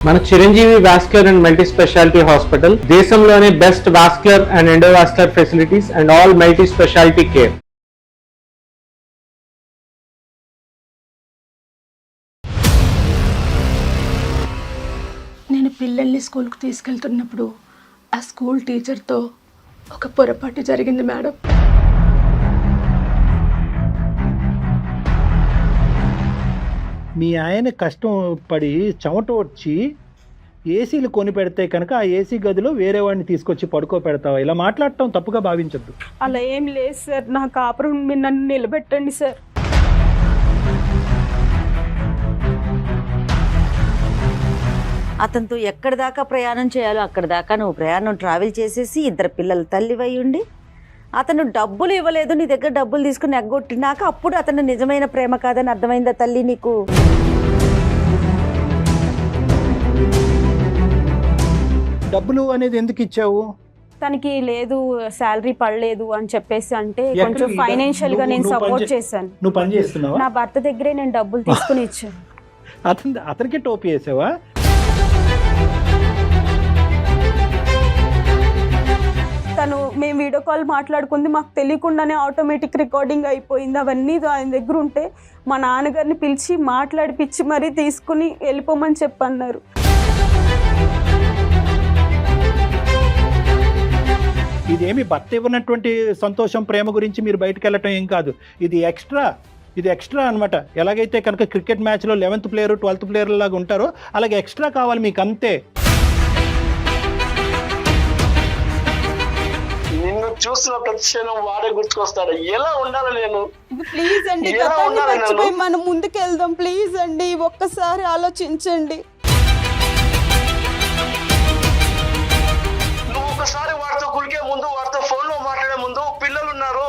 మన Chiranjeevi vascular and multi speciality hospital దేశంలోనే best vascular and endovascular facilities and all multi speciality care. నేను పిల్లల్ని స్కూల్కి తీసుకెళ్తున్నప్పుడు ఆ స్కూల్ టీచర్తో ఒక పొరపాటు జరిగింది మేడం. మీ ఆయన కష్టం పడి చెమట వచ్చి ఏసీలు కొని పెడితే కనుక ఆ ఏసీ గదిలో వేరే వాడిని తీసుకొచ్చి పడుకో పెడతావా? ఇలా మాట్లాడటం తప్పుగా భావించద్దు. అలా ఏం లేదు సార్, నా కాపురం మీరు నన్ను నిలబెట్టండి సార్. అతనితో ఎక్కడి దాకా ప్రయాణం చేయాలో అక్కడి దాకా నువ్వు ప్రయాణం ట్రావెల్ చేసేసి ఇద్దరు పిల్లల తల్లివై ఉండి అతను డబ్బులు ఇవ్వలేదు, నీ దగ్గర డబ్బులు తీసుకుని ఎగ్గొట్టినాక అప్పుడు అతను నిజమైన ప్రేమ కాదని అర్థమైందా తల్లి నీకు? డబ్బులు అనేది ఎందుకు ఇచ్చావు? తనకి లేదు, శాలరీ పడలేదు అని చెప్పేసి అంటే కొంచెం ఫైనాన్షియల్ గా నేను సపోర్ట్ చేశాను. నువ్వు పని చేస్తున్నావా? నా భర్త దగ్గరే నేను డబ్బులు తీసుకుని ఇచ్చాను. అతనికి టోపీ వేసావా? తను మేము వీడియో కాల్ మాట్లాడుకుంది, మాకు తెలియకుండానే ఆటోమేటిక్ రికార్డింగ్ అయిపోయింది. అవన్నీ ఆయన దగ్గర ఉంటే మా నాన్నగారిని పిలిచి మాట్లాడిపిచ్చి మరీ తీసుకుని వెళ్ళిపోమని చెప్పన్నారు. ఇదేమి భర్త ఇవ్వనటువంటి సంతోషం ప్రేమ గురించి మీరు బయటకు వెళ్ళటం ఏం కాదు, ఇది ఎక్స్ట్రా అనమాట. ఎలాగైతే కనుక క్రికెట్ మ్యాచ్లో 11th ప్లేయర్ 12th ప్లేయర్ లాగా ఉంటారో అలాగే ఎక్స్ట్రా కావాలి మీకు, అంతే. నిన్ను చూస్తున్న ప్రతి క్షణం వాడే గుర్తుకొస్తాడు. ఎలా ఉండాలి నేను? ప్లీజ్ అండి, గతాన్ని మర్చిపోయి మనం ముందుకు వెళ్దాం ప్లీజ్ అండి, ఒక్కసారి ఆలోచించండి. నువ్వు ఒకసారి వాడితో కులికే ముందు, వాడితో ఫోన్ లో మాట్లాడే ముందు, పిల్లలు ఉన్నారు,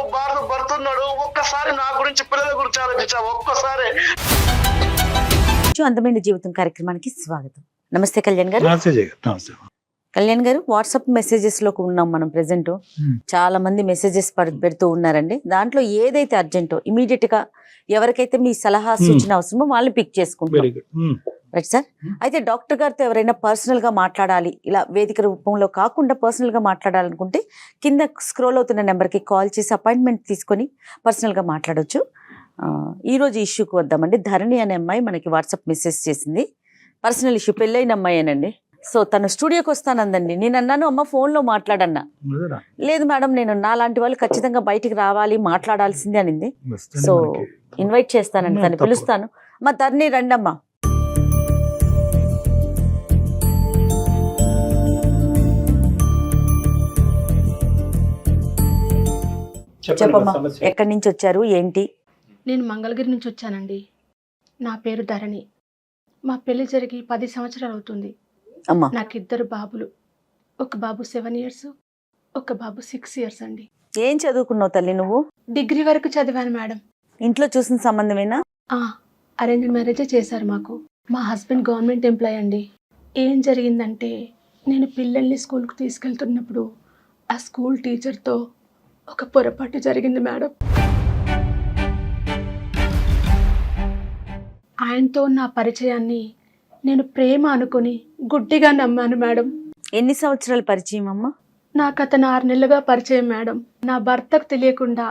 భర్త ఉన్నాడు, ఒక్కసారి నా గురించి పిల్లల గురించి ఆలోచించావు ఒక్కసారి. అందమైన జీవితం కార్యక్రమానికి స్వాగతం. నమస్తే కళ్యాణ్ గారు. నమస్తే కళ్యాణ్ గారు, వాట్సాప్ మెసేజెస్ లో ఉన్నాం మనం ప్రెసెంట్. చాలా మంది మెసేజెస్ పెడుతూ ఉన్నారండి. దాంట్లో ఏదైతే అర్జెంటో ఇమీడియట్ గా ఎవరికైతే మీ సలహా సూచన అవసరమో వాళ్ళు పిక్ చేసుకుంటారు. Right sir. అయితే డాక్టర్ గారితో ఎవరైనా పర్సనల్ గా మాట్లాడాలి, ఇలా వేదిక రూపంలో కాకుండా పర్సనల్ గా మాట్లాడాలనుకుంటే కింద స్క్రోల్ అవుతున్న నెంబర్కి కాల్ చేసి అపాయింట్మెంట్ తీసుకొని పర్సనల్ గా మాట్లాడొచ్చు. ఈ రోజు ఇష్యూకి వద్దామండి. ధరణి అనే అమ్మాయి మనకి వాట్సాప్ మెసేజ్ చేసింది. పర్సనల్ ఇష్యూ, పెళ్ళైన అమ్మాయేనండి. సో తను స్టూడియోకి వస్తానందండి. నేను అన్నాను, అమ్మ ఫోన్లో మాట్లాడన్నా. లేదు మేడం, నేను నాలాంటి వాళ్ళు ఖచ్చితంగా బయటికి రావాలి, మాట్లాడాల్సిందే అనింది. సో ఇన్వైట్ చేస్తానండి, తను పిలుస్తాను. అమ్మ ధరణి రండి అమ్మా. చెప్పమ్మా, ఎక్కడి నుంచి వచ్చారు, ఏంటి? నేను మంగళగిరి నుంచి వచ్చానండి. నా పేరు ధరణి. మా పెళ్లి జరిగి 10 సంవత్సరాలు అవుతుంది. నాకు 2 బాబులు. ఒక బాబు 7 years, ఒక బాబు 6 years అండి. ఏం చదువుకున్నావు తల్లి నువ్వు? డిగ్రీ వరకు చదివాను మేడం. ఇంట్లో చూసిన సంబంధమేనా? అరేంజ్డ్ మ్యారేజే చేశారు మాకు. మా హస్బెండ్ గవర్నమెంట్ ఎంప్లాయ్ అండి. ఏం జరిగిందంటే, నేను పిల్లల్ని స్కూల్కి తీసుకెళ్తున్నప్పుడు ఆ స్కూల్ టీచర్తో ఒక పొరపాటు జరిగింది మేడం. ఆయనతో నా పరిచయాన్ని నేను ప్రేమ అనుకుని గుడ్డిగా నమ్మాను మేడం. ఎన్ని సంవత్సరాల పరిచయం అమ్మా? నాకు అతను 6 నెలలుగా పరిచయం మేడం. నా భర్తకు తెలియకుండా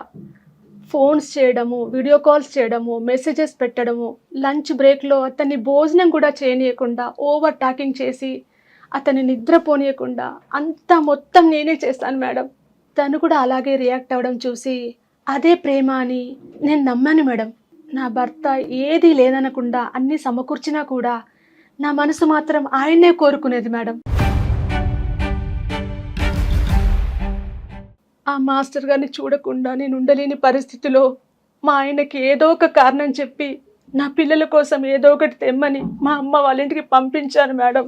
ఫోన్స్ చేయడము, వీడియో కాల్స్ చేయడము, మెసేజెస్ పెట్టడము, లంచ్ బ్రేక్లో అతన్ని భోజనం కూడా చేయనీయకుండా ఓవర్ టాకింగ్ చేసి అతన్ని నిద్రపోనీయకుండా అంతా మొత్తం నేనే చేస్తాను మేడం. తను కూడా అలాగే రియాక్ట్ అవ్వడం చూసి అదే ప్రేమ అని నేను నమ్మాను మేడం. నా భర్త ఏదీ లేదనకుండా అన్నీ సమకూర్చినా కూడా నా మనసు మాత్రం ఆయన్నే కోరుకునేది మేడం. ఆ మాస్టర్ గారిని చూడకుండా నేను ఉండలేని పరిస్థితిలో మా ఆయనకి ఏదో ఒక కారణం చెప్పి నా పిల్లల కోసం ఏదో ఒకటి తెమ్మని మా అమ్మ వాళ్ళ ఇంటికి పంపించాను మేడం.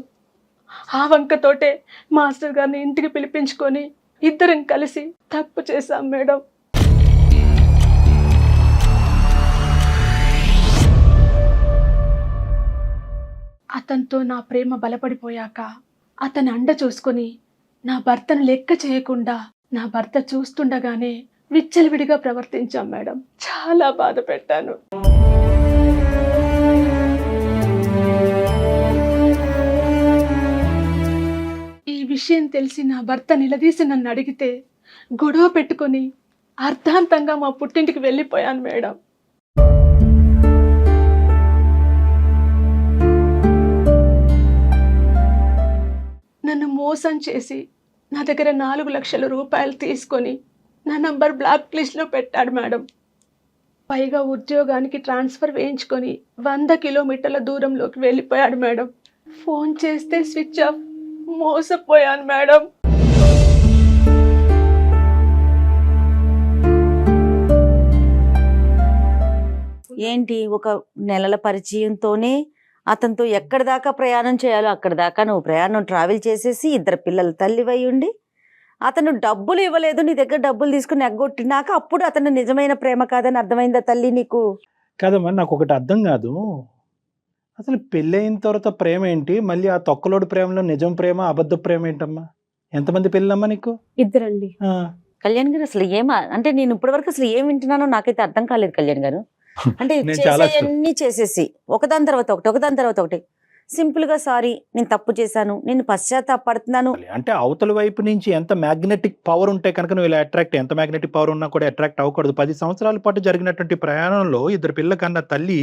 ఆ వంకతోటే మాస్టర్ గారిని ఇంటికి పిలిపించుకొని ఇద్దరం కలిసి తప్పు చేశాం మేడం. అతనితో నా ప్రేమ బలపడిపోయాక అతని అండ చూసుకొని నా భర్తను లెక్క చేయకుండా నా భర్త చూస్తుండగానే విచ్చలవిడిగా ప్రవర్తించాం మేడం. చాలా బాధ పెట్టాను. విషయం తెలిసి నా భర్త నిలదీసి నన్ను అడిగితే గొడవ పెట్టుకొని అర్ధాంతంగా మా పుట్టింటికి వెళ్ళిపోయాను మేడం. నన్ను మోసం చేసి నా దగ్గర 4 లక్షల రూపాయలు తీసుకొని నా నంబర్ బ్లాక్ లిస్ట్లో పెట్టాడు మేడం. పైగా ఉద్యోగానికి ట్రాన్స్ఫర్ వేయించుకొని 100 కిలోమీటర్ల దూరంలోకి వెళ్ళిపోయాడు మేడం. ఫోన్ చేస్తే స్విచ్ ఆఫ్. మోసపోయాను మేడం. ఏంటి ఒక నెలల పరిచయంతోనే అతనితో ఎక్కడి దాకా ప్రయాణం చేయాలో అక్కడి దాకా నువ్వు ప్రయాణం ట్రావెల్ చేసేసి 2 పిల్లల తల్లివై ఉండి అతను డబ్బులు ఇవ్వలేదు, నీ దగ్గర డబ్బులు తీసుకుని ఎగ్గొట్టినాక అప్పుడు అతను నిజమైన ప్రేమ కాదని అర్థమైందా తల్లి నీకు? కదమ్మా, నాకు ఒకటి అర్థం కాదు, అసలు పెళ్ళైన తర్వాత ప్రేమ ఏంటి, మళ్ళీ ఆ తొక్కలోడు ప్రేమలో నిజం ప్రేమ అబద్ధ ప్రేమ ఏంటమ్మా? ఎంతమంది పెళ్ళమ్మా నీకు? 2 అండి. కళ్యాణ్ గారు అసలు అంటే నేను ఇప్పటివరకు అసలు ఏం వింటున్నానో నాకైతే అర్థం కాలేదు కళ్యాణ్ గారు. అంటే అన్ని చేసేసి ఒకదాని తర్వాత ఒకటి సింపుల్ గా సారీ నేను తప్పు చేశాను, నేను పశ్చాత్తాపడుతున్నాను అంటే అవతల వైపు నుంచి ఎంత మ్యాగ్నెటిక్ పవర్ ఉంటే కనుక నువ్వు ఇలా అట్రాక్ట్, ఎంత మ్యాగ్నెటిక్ పవర్ ఉన్నా కూడా అట్రాక్ట్ అవ్వకూడదు. 10 సంవత్సరాల పాటు జరిగినటువంటి ప్రయాణంలో 2 పిల్లల కన్నా తల్లి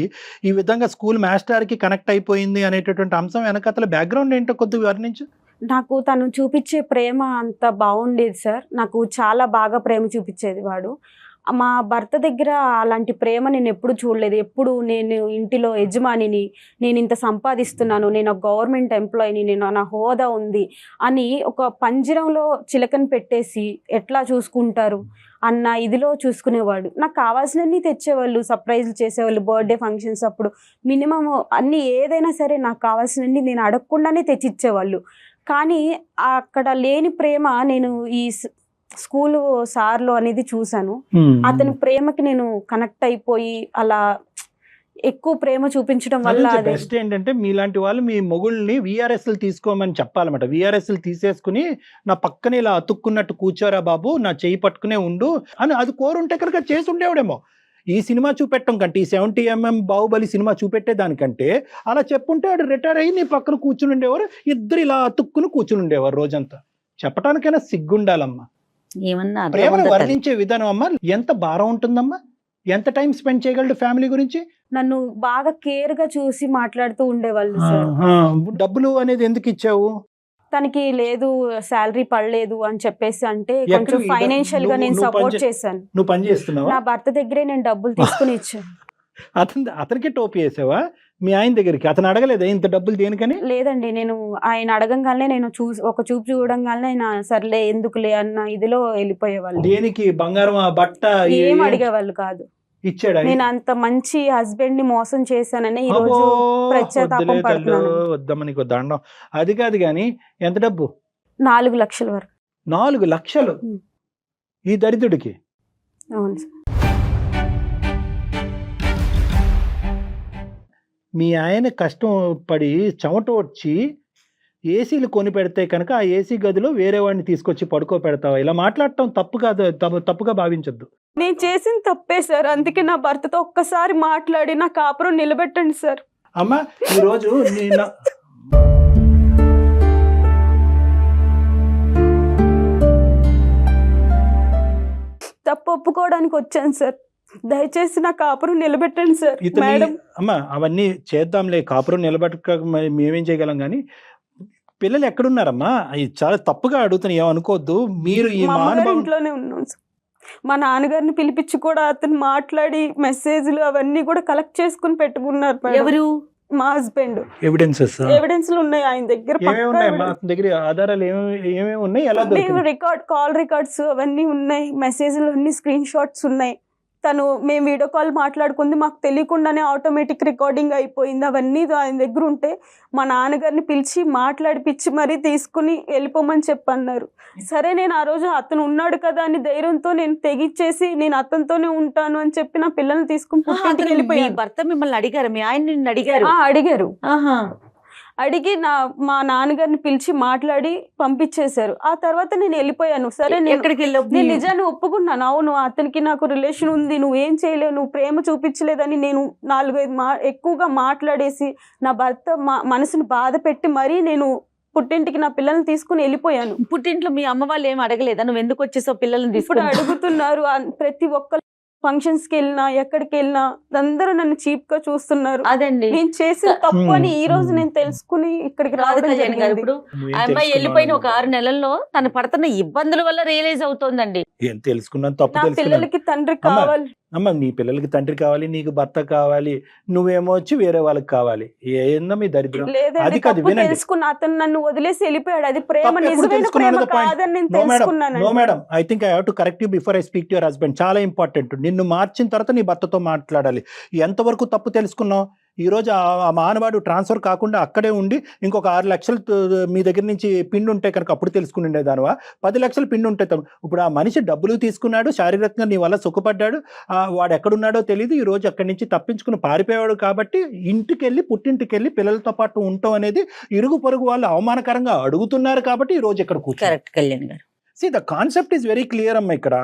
ఈ విధంగా స్కూల్ మాస్టర్ కి కనెక్ట్ అయిపోయింది అనేటటువంటి అంశం వెనకతల బ్యాక్గ్రౌండ్ ఏంటో కొద్దిగా వర్ణించు. నాకు తను చూపించే ప్రేమ అంత బాగుండేది సార్. నాకు చాలా బాగా ప్రేమ చూపించేది వాడు. మా భర్త దగ్గర అలాంటి ప్రేమ నేను ఎప్పుడు చూడలేదు. ఎప్పుడు నేను ఇంటిలో యజమానిని, నేను ఇంత సంపాదిస్తున్నాను, నేను ఒక గవర్నమెంట్ ఎంప్లాయీని, నేను నా హోదా ఉంది అని ఒక పంజరంలో చిలకని పెట్టేసి ఎట్లా చూసుకుంటారు అన్న ఇదిలో చూసుకునేవాడు. నాకు కావాల్సినన్ని తెచ్చేవాళ్ళు, సర్ప్రైజ్లు చేసేవాళ్ళు, బర్త్డే ఫంక్షన్స్ అప్పుడు మినిమం అన్నీ ఏదైనా సరే నాకు కావాల్సినన్ని నేను అడగకుండానే తెచ్చిచ్చేవాళ్ళు. కానీ అక్కడ లేని ప్రేమ నేను ఈ స్కూలు సార్లో అనేది చూశాను. అతని ప్రేమకి నేను కనెక్ట్ అయిపోయి అలా ఎక్కువ ప్రేమ చూపించడం వల్ల బెస్ట్ ఏంటంటే మీలాంటి వాళ్ళు మీ మొగుళ్ళని VRSలు తీసుకోమని చెప్పాలన్నమాట. VRSలు తీసేసుకుని నా పక్కనే ఇలా అతుక్కున్నట్టు కూర్చోరా బాబు, నా చేయి పట్టుకునే ఉండు అని అది కోరుంటే కనుక చేసి ఉండేవాడేమో. ఈ సినిమా చూపెట్టడం కంటే, ఈ 70mm బాహుబలి సినిమా చూపెట్టే దానికంటే అలా చెప్పుంటే వాడు రిటైర్ అయ్యి నీ పక్కన కూర్చుని ఉండేవారు, 2 ఇలా అతుక్కుని కూర్చుని ఉండేవారు రోజంతా. చెప్పడానికైనా సిగ్గుండాలమ్మా. ఏమన్నా ప్రేమను వర్ణించే విధానం అమ్మా ఎంత భారం ఉంటుందమ్మా. ఎంత టైం స్పెండ్ చేయగలడు ఫ్యామిలీ గురించి? నన్ను బాగా కేర్ గా చూసి మాట్లాడుతూ ఉండేవాళ్ళు సార్. డబ్బులు అనేది ఎందుకు ఇచ్చావు? తనకి లేదు, శాలరీ పడలేదు అని చెప్పేసి అంటే కొంచెం ఫైనాన్షియల్ గా నేను సపోర్ట్ చేశాను. నువ్వు పని చేస్తున్నావా? నా భర్త దగ్గరే నేను డబ్బులు తీసుకుని ఇచ్చాను. అతనికి టోపీ వేసావా మీ ఆయన దగ్గరికి? అతను అడగలేదా ఇంత డబ్బులు దేనికని? లేదండి, నేను ఆయన అడగంగానే నేను ఒక చూపు చూడంగానే ఆయన సర్లే ఎందుకులే అన్న ఇదిలో వెళ్ళిపోయేవాళ్ళు. దేనికి? బంగారం, బట్ట ఏం అడిగేవాళ్ళు కాదు. ఇచ్చాడా? నేను అంత మంచి హస్బెండ్ ని మోసం చేశానని ఈ రోజు పశ్చాత్తాపం పడుతున్నాను. వద్దమ్మ నీకు దండం. అది కాదు గాని ఎంత డబ్బు? 4 లక్షల వరకు. 4 లక్షలు ఈ దరిద్రుడికి? అవును సార్. మీ ఆయన కష్టం పడి చెమట వచ్చి ఏసీలు కొని పెడితే కనుక ఆ ఏసీ గదిలో వేరే వాడిని తీసుకొచ్చి పడుకో పెడతావా? ఇలా మాట్లాడటం తప్పు కాదు, తప్పుగా భావించద్దు. నేను చేసిన తప్పే సార్, అందుకే నా భర్తతో ఒక్కసారి మాట్లాడి నా కాపురం నిలబెట్టండి సార్. అమ్మా ఈరోజు తప్పు ఒప్పుకోవడానికి వచ్చాను సార్, దయచేసి నా కాపురం నిలబెట్టండి సార్. మేడం అమ్మా అవన్నీ చేద్దాంలే, కాపురం నిలబెట్టక మేమేం చేయగలం కానీ పిల్లలు ఎక్కడున్నారమ్మా? అది చాలా తప్పుగా అడుగుతున్నా, ఏమనుకోవద్దు. మీరు ఈ ఇంట్లోనే ఉన్నాం సార్. మా నాన్నగారిని పిలిపించి కూడా అతను మాట్లాడి మెసేజ్లు అవన్నీ కూడా కలెక్ట్ చేసుకుని పెట్టుకున్నారు. ఎవరు? మా హస్బెండ్. ఎవిడెన్స్లు ఉన్నాయి ఆయన దగ్గర. ఆధారాలు ఏమేమి ఉన్నాయి? కాల్ రికార్డ్స్ అవన్నీ ఉన్నాయి, మెసేజ్లు అన్ని స్క్రీన్ షాట్స్ ఉన్నాయి. మేము వీడియో కాల్ మాట్లాడుకుంది మాకు తెలియకుండానే ఆటోమేటిక్ రికార్డింగ్ అయిపోయింది. అవన్నీ ఆయన దగ్గర ఉంటే మా నాన్నగారిని పిలిచి మాట్లాడిపిచ్చి మరీ తీసుకుని వెళ్ళిపోమని చెప్పన్నారు. సరే నేను ఆ రోజు అతను ఉన్నాడు కదా అని ధైర్యంతో నేను తెగిచ్చేసి నేను అతనితోనే ఉంటాను అని చెప్పి నా పిల్లల్ని తీసుకుని వెళ్ళిపోయాను. భర్త మిమ్మల్ని అడిగారు? మీ ఆయన నిన్ను అడిగారు? అడిగారు. అడిగి మా నాన్నగారిని పిలిచి మాట్లాడి పంపించేశారు. ఆ తర్వాత నేను వెళ్ళిపోయాను. సరే నేను నిజాన్ని ఒప్పుకున్నాను. అవును అతనికి నాకు రిలేషన్ ఉంది, నువ్వేం చేయలేవు, నువ్వు ప్రేమ చూపించలేదని నేను 4-5 ఎక్కువగా మాట్లాడేసి నా భర్త మనసును బాధ పెట్టి మరీ నేను పుట్టింటికి నా పిల్లల్ని తీసుకుని వెళ్ళిపోయాను. పుట్టింట్లో మీ అమ్మ వాళ్ళు ఏం అడగలేదా నువ్వు ఎందుకు వచ్చేసావు పిల్లల్ని ఇప్పుడు తీసుకుని? అడుగుతున్నారు. ప్రతి ఒక్కరు ఫంక్షన్స్ కి వెళ్ళినా ఎక్కడికి వెళ్ళినా అందరూ నన్ను చీప్ గా చూస్తున్నారు. అదండి నేను చేసిన తప్పు అని ఈ రోజు నేను తెలుసుకుని ఇక్కడికి రాదు రావడం కళ్యాణ్ గారు. జరిగింది. ఇప్పుడు నువ్వేం ఆ అమ్మాయి తెలుసుకున్నావు వెళ్ళిపోయిన ఒక నువ్వు? 6 నెలల్లో తను పడుతున్న ఇబ్బందుల వల్ల రియలైజ్ అవుతోందండి. ఏం తెలుసుకున్నాను, తప్పు నా తెలుసుకున్నాను. పిల్లలకి తండ్రి అమ్మ, కావాలి. అమ్మ నీ పిల్లలకి తండ్రి కావాలి, నీకు భర్త కావాలి, నువ్వేమో వచ్చి వేరే వాళ్ళకి కావాలి. ఏందో మీ దరిద్రం. లేదండి, అది కాదు, తప్పు వినండి. తెలుసుకున్న అతను నన్ను వదిలేసి వెళ్ళిపోయాడు. అది ప్రేమ, తప్పు ఎప్పుడు నిజమైన తెలుసుకున్నావు ప్రేమ అన్నది point. కాదని నేను నో మేడం, తెలుసుకున్నాను. No madam, I think I have to correct you before I speak to your husband. చాలా ఇంపార్టెంట్. నిన్ను మార్చిన తర్వాత నీ భర్తతో మాట్లాడాలి. ఎంతవరకు తప్పు తెలుసుకున్నావు? ఈ రోజు ఆ మానవాడు ట్రాన్స్ఫర్ కాకుండా అక్కడే ఉండి ఇంకొక 6 లక్షలు మీ దగ్గర నుంచి పిండి ఉంటే కనుక అప్పుడు తెలుసుకుని ఉండేదానివా? 10 లక్షలు పిండి ఉంటే ఇప్పుడు ఆ మనిషి డబ్బులు తీసుకున్నాడు, శారీరకంగా నీ వల్ల సుఖపడ్డాడు, వాడు ఎక్కడున్నాడో తెలియదు, ఈ రోజు అక్కడి నుంచి తప్పించుకుని పారిపోయాడు. కాబట్టి ఇంటికెళ్ళి పుట్టింటికెళ్ళి పిల్లలతో పాటు ఉండటం అనేది ఇరుగు పొరుగు వాళ్ళు అవమానకరంగా అడుగుతున్నారు కాబట్టి ఈ రోజు ఇక్కడ కూర్చో. కరెక్ట్ కళ్యాణ్ గారు. See, the concept is very clear అమ్మ. ఇక్కడ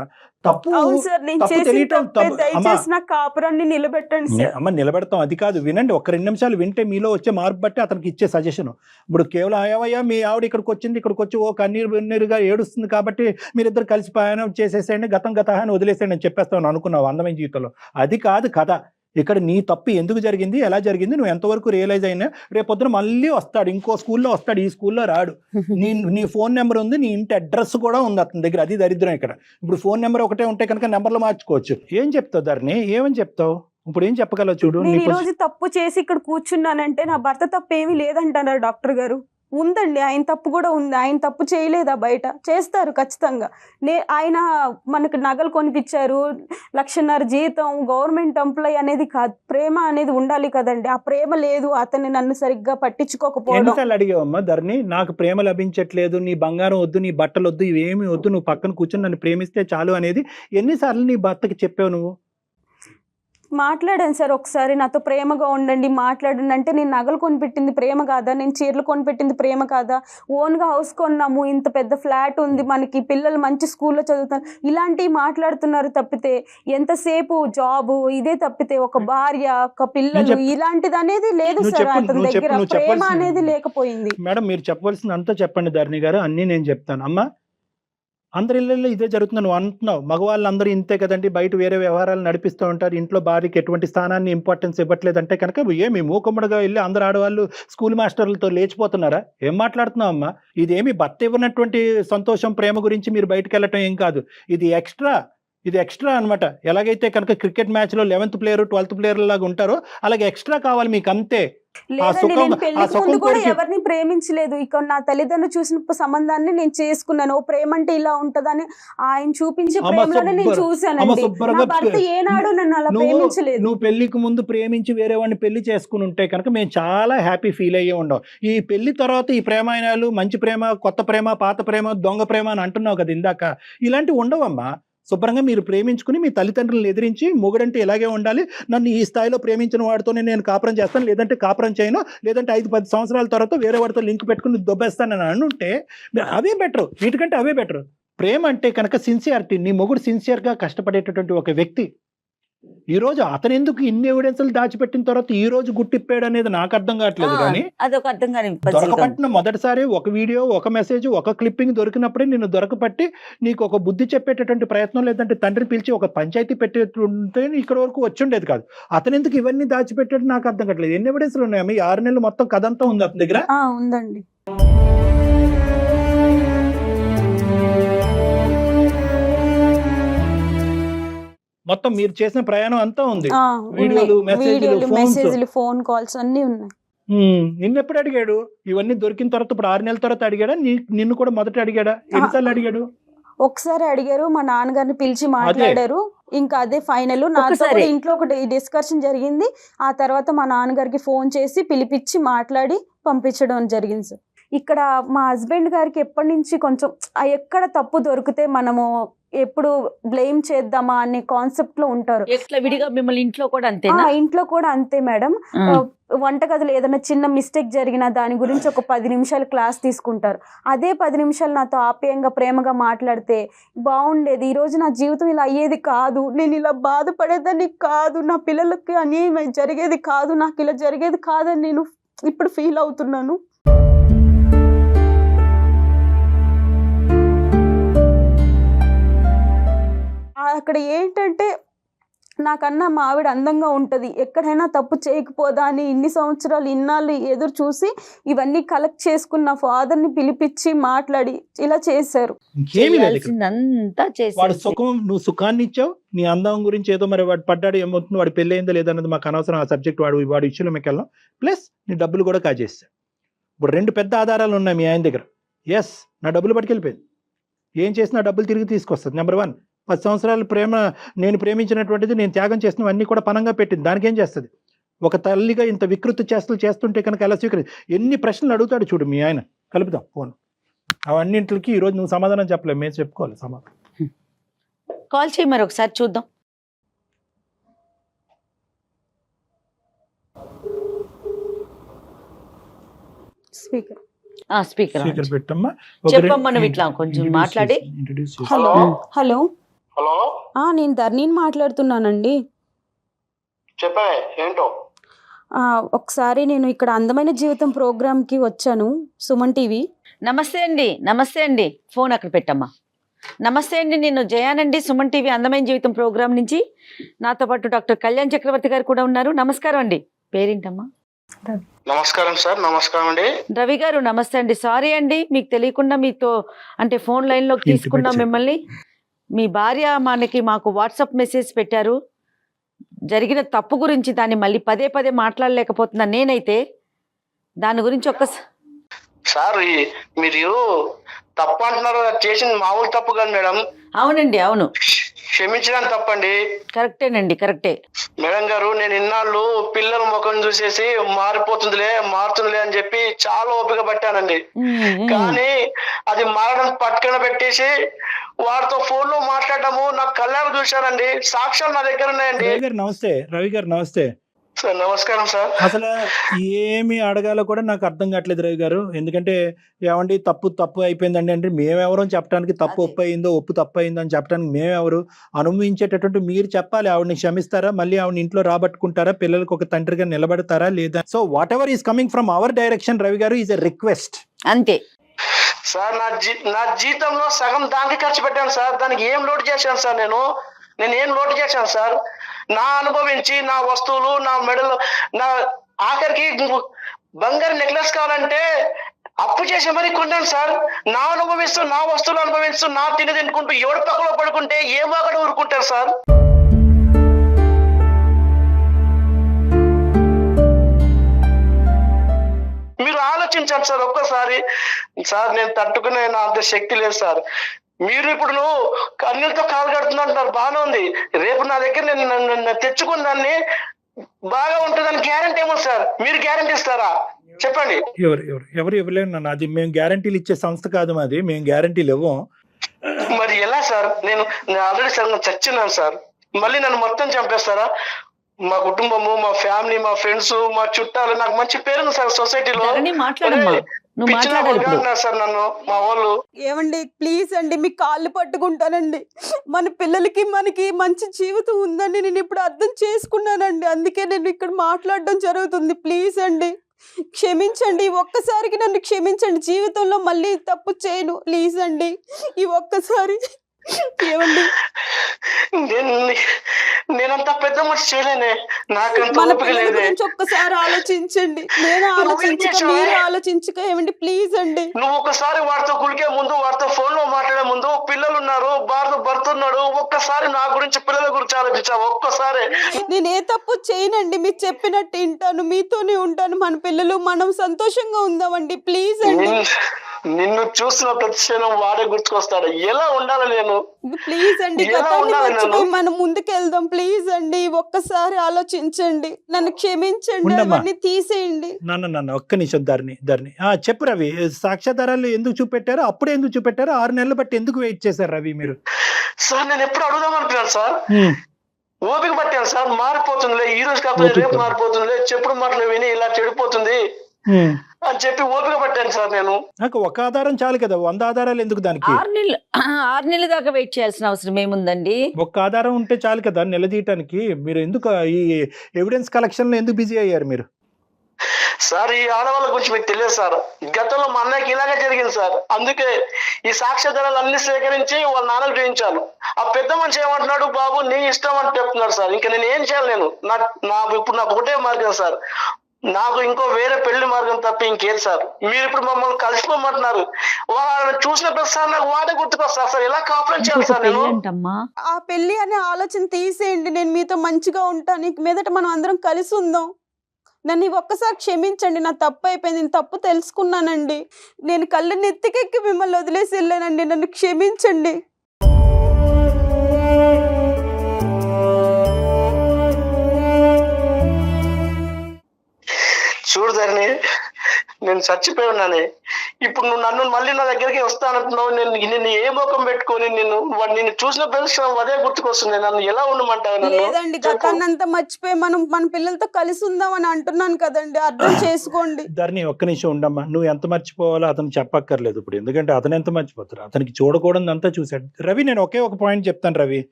తప్పు అవును సార్, నేను తప్పు చేసిన తెలియటం తప్పే. అమ్మ, దయచేసి నా కాపురాన్ని నిలబెట్టండి సార్. అమ్మ నిలబెడతాం అది కాదు, వినండి. ఒక 2 నిమిషాలు వింటే మీలో వచ్చే మార్పు బట్టి అతనికి ఇచ్చే సజెషన్. ఇప్పుడు కేవలం అయ్యా మీ ఆవిడ ఇక్కడికి వచ్చింది, ఇక్కడికి వచ్చి ఓ కన్నీరుగా ఏడుస్తుంది కాబట్టి మీరిద్దరు కలిసి ప్రయాణం చేసేసేయండి, గతం అని వదిలేసేయండి అని చెప్పేస్తాను అనుకున్నావు అందమైన జీవితంలో. అది కాదు కథ. ఇక్కడ నీ తప్పు ఎందుకు జరిగింది, ఎలా జరిగింది, నువ్వు ఎంతవరకు రియలైజ్ అయినా. రేపొద్దున మళ్ళీ వస్తాడు, ఇంకో స్కూల్లో వస్తాడు, ఈ స్కూల్లో రాడు. నీ ఫోన్ నెంబర్ ఉంది, నీ ఇంటి అడ్రస్ కూడా ఉంది అతని దగ్గర. అది దరిద్రం ఇక్కడ. ఇప్పుడు ఫోన్ నెంబర్ ఒకటే ఉంటే కనుక నెంబర్లు మార్చుకోవచ్చు. ఏం చెప్తావు ధరణి, ఏమని చెప్తావు? ఇప్పుడు ఏం చెప్పగలవు చూడు. నేను ఈ రోజు తప్పు చేసి ఇక్కడ కూర్చున్నానంటే నా భర్త తప్పు ఏమీ లేదంటున్నారు డాక్టర్ గారు. ఉందండి, ఆయన తప్పు కూడా ఉంది. ఆయన తప్పు చేయలేదా? బయట చేస్తారు ఖచ్చితంగా. ఆయన మనకు నగలు కొనిపించారు, 1,50,000 జీతం, గవర్నమెంట్ ఎంప్లాయ్ అనేది కాదు. ప్రేమ అనేది ఉండాలి కదండి. ఆ ప్రేమ లేదు, అతన్ని నన్ను సరిగ్గా పట్టించుకోకపోవడం. ఎన్నిసార్లు అడిగావమ్మా ధరణి, నాకు ప్రేమ లభించట్లేదు, నీ బంగారం వద్దు, నీ బట్టలు వద్దు, ఇవేమి వద్దు, నువ్వు పక్కన కూర్చొని నన్ను ప్రేమిస్తే చాలు అనేది ఎన్నిసార్లు నీ భర్తకి చెప్పావు నువ్వు? మాట్లాడాను సార్ ఒకసారి, నాతో ప్రేమగా ఉండండి, మాట్లాడండి అంటే, నేను నగలు కొనిపెట్టింది ప్రేమ కాదా, నేను చీరలు కొనిపెట్టింది ప్రేమ కాదా, ఓన్గా హౌస్ కొన్నాము, ఇంత పెద్ద ఫ్లాట్ ఉంది మనకి, పిల్లలు మంచి స్కూల్లో చదువుతారు, ఇలాంటివి మాట్లాడుతున్నారు తప్పితే ఎంతసేపు జాబు ఇదే తప్పితే ఒక భార్య, ఒక పిల్లలు ఇలాంటిది అనేది లేదు సార్. అతని దగ్గర ప్రేమ అనేది లేకపోయింది. మేడం మీరు చెప్పవలసింది అంతా చెప్పండి ధరణి గారు, అన్నీ నేను చెప్తాను. అమ్మా, అందరి ఇళ్ళల్లో ఇదే జరుగుతుంది నువ్వు అంటున్నావు. మగవాళ్ళు అందరూ ఇంతే కదండి, బయట వేరే వ్యవహారాలు నడిపిస్తూ ఉంటారు, ఇంట్లో భార్యకి ఎటువంటి స్థానాన్ని ఇంపార్టెన్స్ ఇవ్వట్లేదంటే కనుక ఏమి మూకమ్మడిగా వెళ్ళి అందరు ఆడవాళ్ళు స్కూల్ మాస్టర్లతో లేచిపోతున్నారా? ఏం మాట్లాడుతున్నావు అమ్మా? ఇదేమి భర్త ఇవ్వనటువంటి సంతోషం ప్రేమ గురించి మీరు బయటకు వెళ్ళటం ఏం కాదు. ఇది ఎక్స్ట్రా అనమాట. ఎలాగైతే కనుక క్రికెట్ మ్యాచ్లో 11th ప్లేయర్ 12th ప్లేయర్ లాగా ఉంటారో అలాగే ఎక్స్ట్రా కావాలి మీకు, అంతే. లేదండి, నేను పెళ్లికి ముందు కూడా ఎవరిని ప్రేమించలేదు. ఇక నా తల్లిదండ్రులు చూసిన సంబంధాన్ని నేను చేసుకున్నాను. ఓ ప్రేమ అంటే ఇలా ఉంటదని ఆయన చూపించే ప్రేమలోనే నేను చూశానండి. నా భర్త ఏనాడు నన్ను అలా ప్రేమించలేదు. నువ్వు పెళ్లికి ముందు ప్రేమించి వేరే వాడిని పెళ్లి చేసుకుని ఉంటే కనుక మేము చాలా హ్యాపీ ఫీల్ అయ్యే ఉండవు. ఈ పెళ్లి తర్వాత ఈ ప్రేమాయణాలు, మంచి ప్రేమ, కొత్త ప్రేమ, పాత ప్రేమ, దొంగ ప్రేమ అని అంటున్నావు కదా ఇందాక, ఇలాంటివి ఉండవమ్మా. శుభ్రంగా మీరు ప్రేమించుకుని మీ తల్లిదండ్రులను ఎదిరించి, మొగుడంటే ఇలాగే ఉండాలి, నన్ను ఈ స్థాయిలో ప్రేమించిన వాడితోనే నేను కాపురం చేస్తాను, లేదంటే కాపురం చేయను, లేదంటే 5-10 సంవత్సరాల తర్వాత వేరే వాడితో లింక్ పెట్టుకుని దొబ్బేస్తానని అనుంటే అవే బెటర్, వీటికంటే అవే బెటర్. ప్రేమ అంటే కనుక సిన్సియారిటీ. నీ మొగుడు సిన్సియర్గా కష్టపడేటటువంటి ఒక వ్యక్తి. ఈ రోజు అతను ఎందుకు ఇన్ని ఎవిడెన్స్లు దాచిపెట్టిన తర్వాత ఈ రోజు గుట్టిప్పాడు అనేది నాకు అర్థం కావట్లేదు. కానీ అదొక అర్థం కాని దొరకపట్టిన మొదటిసారి ఒక వీడియో, ఒక మెసేజ్, ఒక క్లిప్పింగ్ దొరికినప్పుడే నిన్ను దొరకపట్టి నీకు ఒక బుద్ధి చెప్పేటటువంటి ప్రయత్నం, లేదంటే తండ్రిని పిలిచి ఒక పంచాయతీ పెట్టేటుంటే ఇక్కడ వరకు వచ్చుండేది కాదు. అతను ఎందుకు ఇవన్నీ దాచిపెట్టాడు నాకు అర్థం కావట్లేదు. ఎన్ని ఎవిడెన్స్లు ఉన్నాయమ్మా? 6 నెలలు మొత్తం కథ అంతా ఉంది అతని దగ్గర. ఉందండి. మొత్తం మీరు చేసిన ప్రయాణం అంతా ఉంది. వీడియోలు, మెసేజ్లు, ఫోన్ కాల్స్ అన్ని ఉన్నాయి. నిన్నెప్పుడు అడిగాడు? ఇవన్నీ దొరికిన తర్వాత ఇప్పుడు 6 నెలల తర్వాత అడిగాడా? నిన్ను కూడా మొదట అడిగాడా? ఎన్నిసార్లు అడిగాడు? ఒకసారి అడిగారు, మా నాన్నగారిని పిలిచి మాట్లాడారు. ఇంకా అదే ఫైనల్. నాతో ఇంట్లో ఒకటి డిస్కషన్ జరిగింది. ఆ తర్వాత మా నాన్నగారికి ఫోన్ చేసి పిలిపించి మాట్లాడి పంపించడం జరిగింది సార్. ఇక్కడ మా హస్బెండ్ గారికి ఎప్పటి నుంచి కొంచెం ఎక్కడ తప్పు దొరికితే మనము ఎప్పుడు బ్లేమ్ చేద్దామా అనే కాన్సెప్ట్ లో ఉంటారు. విడిగా మిమ్మల్ని ఇంట్లో కూడా అంతే? ఇంట్లో కూడా అంతే మేడం. వంటగదిలో ఏదైనా చిన్న మిస్టేక్ జరిగినా దాని గురించి ఒక 10 నిమిషాలు క్లాస్ తీసుకుంటారు. అదే 10 నిమిషాలు నాతో ఆప్యాయంగా ప్రేమగా మాట్లాడితే బాగుండేది. ఈ రోజు నా జీవితం ఇలా అయ్యేది కాదు, నేను ఇలా బాధపడేదాన్ని కాదు, నా పిల్లలకి అన్యాయం జరిగేది కాదు, నాకు ఇలా జరిగేది కాదని నేను ఇప్పుడు ఫీల్ అవుతున్నాను. అక్కడ ఏంటంటే నాకన్నా మా ఆవిడ అందంగా ఉంటుంది, ఎక్కడైనా తప్పు చేయకపోదా అని ఇన్ని సంవత్సరాలు ఇన్నాళ్ళు ఎదురు చూసి ఇవన్నీ కలెక్ట్ చేసుకున్న ఫాదర్ని పిలిపించి మాట్లాడి ఇలా చేశారు. ఇంకేమీ లేదు ఇక్కడ. చేయాల్సిందంతా వాడు చేసి సుఖం, నువ్వు సుఖాన్ని ఇచ్చావు, నీ అందం గురించి ఏదో మరి వాడు పడ్డాడు ఏమవుతుంది, వాడు పెళ్ళి అయిందో లేదన్నది మాకు అనవసరం, ఆ సబ్జెక్ట్ వాడి ఇష్యూలో మీకు వెళ్ళాం. ప్లస్ నీ డబ్బులు కూడా కాజేస్తా. ఇప్పుడు 2 పెద్ద ఆధారాలు ఉన్నాయి మీ ఆయన దగ్గర. ఎస్, నా డబ్బులు పట్టుకెళ్ళిపోయింది, ఏం చేసినా డబ్బులు తిరిగి తీసుకొస్తుంది. నెంబర్ 1, 10 సంవత్సరాల ప్రేమ, నేను ప్రేమించినటువంటిది, నేను త్యాగం చేసినవన్నీ కూడా పనంగా పెట్టింది. దానికి ఏం చేస్తుంది? ఒక తల్లిగా ఇంత వికృతి చేష్టలు చేస్తుంటే కనుక ఎలా స్వీకరి, ఎన్ని ప్రశ్నలు అడుగుతాడు చూడు మీ ఆయన. కలుపుదాం ఫోన్. అవన్నింటికి ఈరోజు నువ్వు సమాధానం చెప్పలేవు, మేము చెప్పుకోవాలి సమాధానం. కాల్ చేయి మరి ఒకసారి చూద్దాం. స్పీకర్. స్పీకర్ స్పీకర్ పెట్టమ్మా. చెప్పమ్మా, నువ్వు ఇట్లా కొంచెం మాట్లాడి. హలో హలో, హలో, నేను ధర్నీని మాట్లాడుతున్నానండి. చెప్పే ఏంటో. ఒకసారి నేను ఇక్కడ అందమైన జీవితం ప్రోగ్రామ్కి వచ్చాను, సుమన్ టీవీ. నమస్తే అండి. నమస్తే అండి. ఫోన్ అక్కడ పెట్టమ్మా. నమస్తే అండి, నేను జయానండి, సుమన్ టీవీ అందమైన జీవితం ప్రోగ్రామ్ నుంచి. నాతో పాటు డాక్టర్ కళ్యాణ్ చక్రవర్తి గారు కూడా ఉన్నారు. నమస్కారం అండి. పేరేంటమ్మా? నమస్కారం సార్. నమస్కారం అండి. రవి గారు నమస్తే అండి. సారీ అండి, మీకు తెలియకుండా మీతో అంటే ఫోన్ లైన్లోకి తీసుకున్నాం మిమ్మల్ని. మీ భార్య మాకు వాట్సాప్ మెసేజ్ పెట్టారు, జరిగిన తప్పు గురించి. దాన్ని మళ్ళీ పదే పదే మాట్లాడలేకపోతున్నా నేనైతే. దాని గురించి సార్ మీరు తప్పు అంటున్నారు, చేసింది మామూలు తప్పు కాదు మేడం. అవునండి, అవును, క్షమించడానికి తప్పండి. కరెక్టేనండి, కరెక్టే. మేడం గారు, నేను ఇన్నాళ్ళు పిల్లల ముఖం చూసేసి మారుతుందిలే అని చెప్పి చాలా ఓపిక పట్టానండి. కానీ అది మారడం పట్టుకుని పెట్టేసి వాడితో ఫోన్ లో మాట్లాడటము నాకు కళ్ళారు చూశానండి. సాక్ష్యాలు నా దగ్గర ఉన్నాయండి. రవి గారు నమస్తే. రవి గారు నమస్తే సార్. నమస్కారం సార్. అసలు ఏమి అడగాలో కూడా నాకు అర్థం కావట్లేదు రవి గారు. ఎందుకంటే ఏమండి తప్పు అయిపోయిందండి అంటే మేమెవరో చెప్పడానికి, తప్పు ఒప్పు అయిందో ఒప్పు తప్పు అయిందో అని చెప్పడానికి మేమెవరు? అనుభవించేటటువంటి మీరు చెప్పాలి. ఆవిడని క్షమిస్తారా, మళ్ళీ ఆవిడ ఇంట్లో రాబట్టుకుంటారా, పిల్లలకు ఒక తండ్రిగా నిలబడతారా లేదా? So what ever is coming from our direction Ravi గారు ఈజ్ ఎ రిక్వెస్ట్. అంతే సార్. నా జీతంలో సగం దానికి ఖర్చు పెట్టాను సార్. దానికి ఏం లోటు చేశాను సార్? నేను ఏం లోటు చేశాను సార్? నా అనుభవించి నా వస్తువులు, నా మెడలు, నా ఆఖరికి బంగారు నెక్లెస్ కావాలంటే అప్పు చేసి మరీ కొన్నాను సార్. నా అనుభవిస్తూ, నా వస్తువులు అనుభవిస్తూ, నా తినుకుంటూ ఎవరి పక్కలో పడుకుంటే ఏ వాగడ ఊరుకుంటారు సార్? మీరు ఆలోచించండి సార్ ఒక్కసారి. సార్ నేను తట్టుకునే నా అంత శక్తి లేదు సార్. మీరు ఇప్పుడు కన్నీళ్ళతో కాలు కడుతున్నారు, బాగానే ఉంది. రేపు నా దగ్గర నేను తెచ్చుకున్న దాన్ని బాగా ఉంటుందని గ్యారెంటీ ఏమో సార్? మీరు గ్యారెంటీ ఇస్తారా చెప్పండి? ఎవరు ఇవ్వలేము. అది మేము గ్యారెంటీలు ఇచ్చే సంస్థ కాదు మాది, మేము గ్యారెంటీలు ఇవ్వం. మరి ఎలా సార్? నేను ఆల్రెడీ సార్ చచ్చినాను సార్. మళ్ళీ నన్ను మొత్తం చంపేస్తారా? మా కుటుంబము, మా ఫ్యామిలీ, మా ఫ్రెండ్స్, మా చుట్టాలు, నాకు మంచి పేరు సార్ సొసైటీలో. సార్ నన్ను మా వాళ్ళు. ఏమండి ప్లీజ్ అండి, మీ కాళ్ళు పట్టుకుంటానండి. మన పిల్లలకి మనకి మంచి జీవితం ఉందని నేను ఇప్పుడు అర్థం చేసుకున్నానండి. అందుకే నేను ఇక్కడ మాట్లాడడం జరుగుతుంది. ప్లీజ్ అండి క్షమించండి, ఒక్కసారికి నన్ను క్షమించండి. జీవితంలో మళ్ళీ తప్పు చేయను ప్లీజ్ అండి. ఈ ఒక్కసారి ఏమండి, నేనంత పెద్ద మనిషి చేయలేనే, నాకంత మన ఓపిక పిల్లల లేదే. గురించి ఒక్కసారి ఆలోచించండి. నేను ఆలోచించక మీరు ఆలోచించక ఏమండి ప్లీజ్ అండి. నువ్వు ఒకసారి వాడితో కులికే ముందు, వాడితో ఫోన్ లో మాట్లాడే ముందు, పిల్లలు ఉన్నారు, భర్త ఉన్నాడు, ఒక్కసారి నా గురించి, పిల్లల గురించి ఆలోచించావు ఒక్కసారి. నేను ఏ తప్పు చేయనండి, మీరు చెప్పినట్టు వింటాను, మీతోనే ఉంటాను. మన పిల్లలు మనం సంతోషంగా ఉందామండి ప్లీజ్ అండి. నిన్ను చూసిన ప్రతి క్షణం వాడే గుర్తుకొస్తాడు. ఎలా ఉండాలి నేను? ప్లీజ్ అండి, గతాన్ని మర్చిపోయి మనం ముందుకెళ్దాం ప్లీజ్ అండి. ఒక్కసారి ఆలోచించండి, నన్ను క్షమించండి, అవన్నీ తీసేయండి. నాన్న ఒక్క నిమిషం. ధరణి చెప్పు రవి, సాక్ష్యాధారాలు ఎందుకు చూపెట్టారు, అప్పుడే ఎందుకు చూపెట్టారు, 6 నెలలు బట్టి ఎందుకు వెయిట్ చేశారు రవి మీరు? సార్ నేను ఎప్పుడు అడుగుదాం అనుకున్నాను సార్, ఓపిక పట్టాను సార్. మారిపోతుందిలే, ఈ రోజు కాకపోతే రేపు మారిపోతుందిలే, చెప్పుడు మాటలు విని ఇలా చెడిపోతుంది అని చెప్పి ఓపిక పట్టాను సార్. నేను నాకు ఒక ఆధారం చాలు కదా, 100 ఆధారాలు ఎందుకు దానికి? 6 నెలల దాకా వెయిట్ చేయాల్సిన అవసరం ఏముందండి? ఒక్క ఆధారం ఉంటే చాలు కదా నిలదీయటానికి. మీరు ఎందుకు ఈ ఎవిడెన్స్ కలెక్షన్ లో ఎందుకు బిజీ అయ్యారు మీరు? సార్ ఈ ఆడవాళ్ళ గురించి మీకు తెలియదు సార్. గతంలో మా అన్నయ్యకి ఇలాగే జరిగింది సార్. అందుకే ఈ సాక్ష్యాధారాలు అన్ని సేకరించి వాళ్ళ నాన్నకు చూపించాను. ఆ పెద్ద మనిషి ఏమంటున్నాడు, బాబు నీ ఇష్టం అని చెప్తున్నాడు సార్. ఇంకా నేను ఏం చేయాలి? నేను ఇప్పుడు నాకు ఒకటే మార్గం సార్, నాకు ఇంకో వేరే పెళ్లి మార్గం తప్ప ఇంకేది సార్. మీరు ఇప్పుడు మమ్మల్ని కలిసిపోమంటున్నారు. వాళ్ళని చూసిన ప్రతిసారి నాకు వాడే గుర్తుకొస్తారు సార్. ఎలా కాపురం చేయాలి సార్ నేను? ఏంటమ్మా ఆ పెళ్లి అనే ఆలోచన తీసేయండి. నేను మీతో మంచిగా ఉంటాను. ఇక మీదట మనం అందరం కలిసి ఉందాం. నన్ను ఒక్కసారి క్షమించండి. నా తప్పు అయిపోయింది. నేను తప్పు తెలుసుకున్నానండి. నేను కళ్ళు నెత్తికెక్కి మిమ్మల్ని వదిలేసి వెళ్ళానండి. నన్ను క్షమించండి. చూడదాన్ని నేను చచ్చిపోయి ఉన్నాను. ఇప్పుడు నువ్వు నన్ను మళ్ళీ నా దగ్గరికి వస్తానంటున్నావు. నేను ఏ ముఖం పెట్టుకొని నిన్ను చూసిన ప్రదేశం అదే గుర్తుకొస్తుంది. నన్ను ఎలా ఉండమంటావు? లేదండి, గతాన్నంతా మర్చిపోయి మనం మన పిల్లలతో కలిసి ఉందాం అని అంటున్నాను కదండి. అర్థం చేసుకోండి. ధరణి ఒక్క నిమిషం ఉండమ్మా. నువ్వు ఎంత మర్చిపోవాలో అతను చెప్పక్కర్లేదు ఇప్పుడు, ఎందుకంటే అతను ఎంత మర్చిపోతారు. అతనికి చూడకూడదు అంతా చూశాడు. రవి, నేను ఒకే ఒక పాయింట్ చెప్తాను రవి.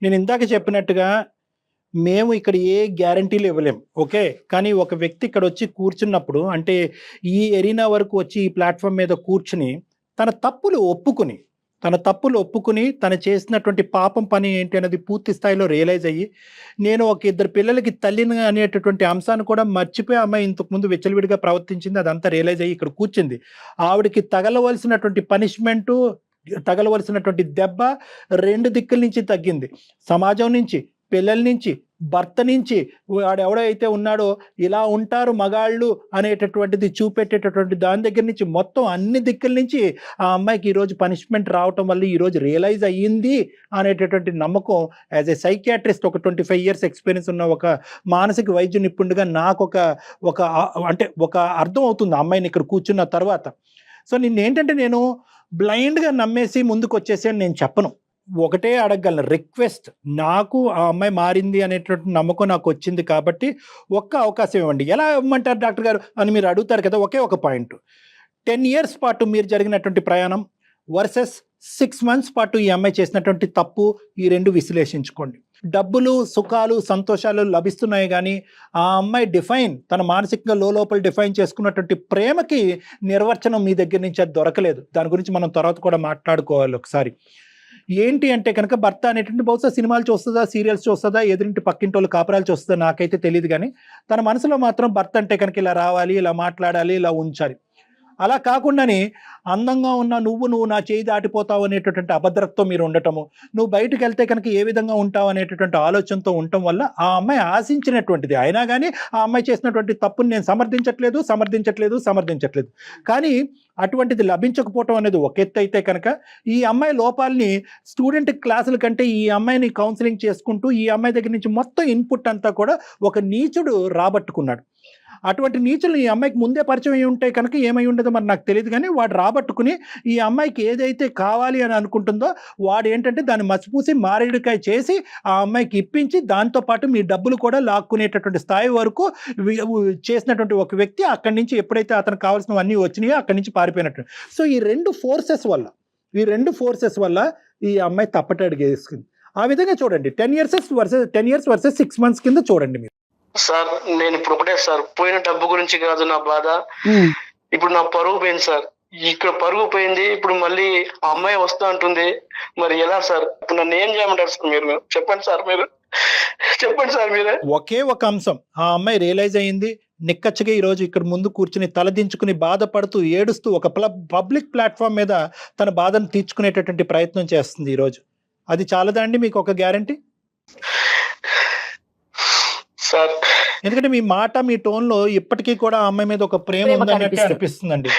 నేను ఇందాక చెప్పినట్టుగా మేము ఇక్కడ ఏ గ్యారంటీలు ఇవ్వలేం, ఓకే? కానీ ఒక వ్యక్తి ఇక్కడ వచ్చి కూర్చున్నప్పుడు, అంటే ఈ ఎరీనా వరకు వచ్చి ఈ ప్లాట్ఫామ్ మీద కూర్చుని తన తప్పులు ఒప్పుకుని తను చేసినటువంటి పాపం పని ఏంటి అనేది పూర్తి స్థాయిలో రియలైజ్ అయ్యి, నేను ఒక ఇద్దరు పిల్లలకి తల్లిని అనేటటువంటి అంశాన్ని కూడా మర్చిపోయి అమ్మాయి ఇంతకుముందు విచ్చలవిడిగా ప్రవర్తించింది, అదంతా రియలైజ్ అయ్యి ఇక్కడ కూర్చుంది. ఆవిడకి తగలవలసినటువంటి పనిష్మెంటు, తగలవలసినటువంటి దెబ్బ రెండు దిక్కుల నుంచి తగ్గింది. సమాజం నుంచి, పిల్లల నుంచి, భర్త నుంచి, వాడు ఎవడైతే ఉన్నాడో ఇలా ఉంటారు మగాళ్ళు అనేటటువంటిది చూపెట్టేటటువంటి దాని దగ్గర నుంచి మొత్తం అన్ని దిక్కుల నుంచి ఆ అమ్మాయికి ఈరోజు పనిష్మెంట్ రావటం వల్ల ఈరోజు రియలైజ్ అయ్యింది అనేటటువంటి నమ్మకం. యాజ్ ఏ సైకియాట్రిస్ట్, ఒక 25 years ఎక్స్పీరియన్స్ ఉన్న ఒక మానసిక వైద్య నిపుణుడిగా నాకు ఒక అర్థం అవుతుంది ఆ అమ్మాయిని ఇక్కడ కూర్చున్న తర్వాత. సో నిన్నేంటంటే నేను బ్లైండ్గా నమ్మేసి ముందుకు వచ్చేసి అని నేను చెప్పను. ఒకటే అడగగలను, రిక్వెస్ట్. నాకు ఆ అమ్మాయి మారింది అనేటువంటి నమ్మకం నాకు వచ్చింది కాబట్టి ఒక్క అవకాశం ఇవ్వండి. ఎలా ఇవ్వమంటారు డాక్టర్ గారు అని మీరు అడుగుతారు కదా. ఒకే ఒక పాయింట్, 10 years పాటు మీరు జరిగినటువంటి ప్రయాణం వర్సెస్ 6 months పాటు ఈ అమ్మాయి చేసినటువంటి తప్పు, ఈ రెండు విశ్లేషించుకోండి. డబ్బులు, సుఖాలు, సంతోషాలు లభిస్తున్నాయి కానీ ఆ అమ్మాయి తన మానసికంగా లోపల డిఫైన్ చేసుకున్నటువంటి ప్రేమకి నిర్వచనం మీ దగ్గర నుంచి అది దొరకలేదు. దాని గురించి మనం తర్వాత కూడా మాట్లాడుకోవాలి ఒకసారి. ఏంటి అంటే కనుక భర్త అనేటువంటి బహుశా సినిమాలు చూస్తుందా, సీరియల్స్ చూస్తుందా, ఎదురింటి పక్కింటోళ్ళు కాపురాలు చూస్తుందా నాకైతే తెలియదు, కానీ తన మనసులో మాత్రం భర్త అంటే కనుక ఇలా రావాలి, ఇలా మాట్లాడాలి, ఇలా ఉంచాలి. అలా కాకుండానే అందంగా ఉన్న నువ్వు నా చేయి దాటిపోతావు అనేటటువంటి అభద్రతతో మీరు ఉండటము, నువ్వు బయటకు వెళ్తే కనుక ఏ విధంగా ఉంటావు అనేటటువంటి ఆలోచనతో ఉండటం వల్ల ఆ అమ్మాయి ఆశించినటువంటిది. అయినా కానీ ఆ అమ్మాయి చేసినటువంటి తప్పుని నేను సమర్థించట్లేదు. కానీ అటువంటిది లభించకపోవటం అనేది ఒక ఎత్తు అయితే కనుక ఈ అమ్మాయి లోపాలని స్టూడెంట్ క్లాసుల కంటే ఈ అమ్మాయిని కౌన్సిలింగ్ చేసుకుంటూ ఈ అమ్మాయి దగ్గర నుంచి మొత్తం ఇన్పుట్ అంతా కూడా ఒక నీచుడు రాబట్టుకున్నాడు. అటువంటి నీచులు ఈ అమ్మాయికి ముందే పరిచయం అయి ఉంటే కనుక ఏమై ఉండదో మరి నాకు తెలియదు, కానీ వాడు రాబట్టుకుని ఈ అమ్మాయికి ఏదైతే కావాలి అని అనుకుంటుందో వాడు ఏంటంటే దాన్ని మసిపూసి మారేడుకాయ చేసి ఆ అమ్మాయికి ఇప్పించి దాంతోపాటు మీ డబ్బులు కూడా లాక్కునేటటువంటి స్థాయి వరకు చేసినటువంటి ఒక వ్యక్తి అక్కడి నుంచి ఎప్పుడైతే అతనికి కావాల్సినవన్నీ వచ్చినాయో అక్కడి నుంచి పారిపోయినట్టు. సో ఈ రెండు ఫోర్సెస్ వల్ల ఈ అమ్మాయి తప్పటడుగేసుకుంది. ఆ విధంగా చూడండి, 10 years వర్సెస్ 6 months కింద చూడండి మీరు. సార్ నేను ఇప్పుడు ఒకటే సార్, పోయిన డబ్బు గురించి కాదు నా బాధ, ఇప్పుడు నా పరువు పోయింది సార్. ఇక్కడ పరుగు పోయింది, ఇప్పుడు మళ్ళీ ఆ అమ్మాయి వస్తా అంటుంది. మరి ఎలా సార్? ఇప్పుడు నన్ను ఏం చేయమంటారు సార్? మీరు చెప్పండి సార్, మీరే. ఒకే ఒక అంశం, ఆ అమ్మాయి రియలైజ్ అయ్యింది, నిక్కచ్చగా ఈరోజు ఇక్కడ ముందు కూర్చుని తలదించుకుని బాధపడుతూ ఏడుస్తూ ఒక పబ్లిక్ ప్లాట్ఫామ్ మీద తన బాధను తీర్చుకునేటటువంటి ప్రయత్నం చేస్తుంది ఈరోజు. అది చాలదా అండి మీకు ఒక గ్యారంటీ? సార్ ఎందుకంటే మీ మాట, మీ టోన్ లో ఇప్పటికీ కూడా ఆ అమ్మాయి మీద ఒక ప్రేమ ఉందన్నట్టు అనిపిస్తుందండి.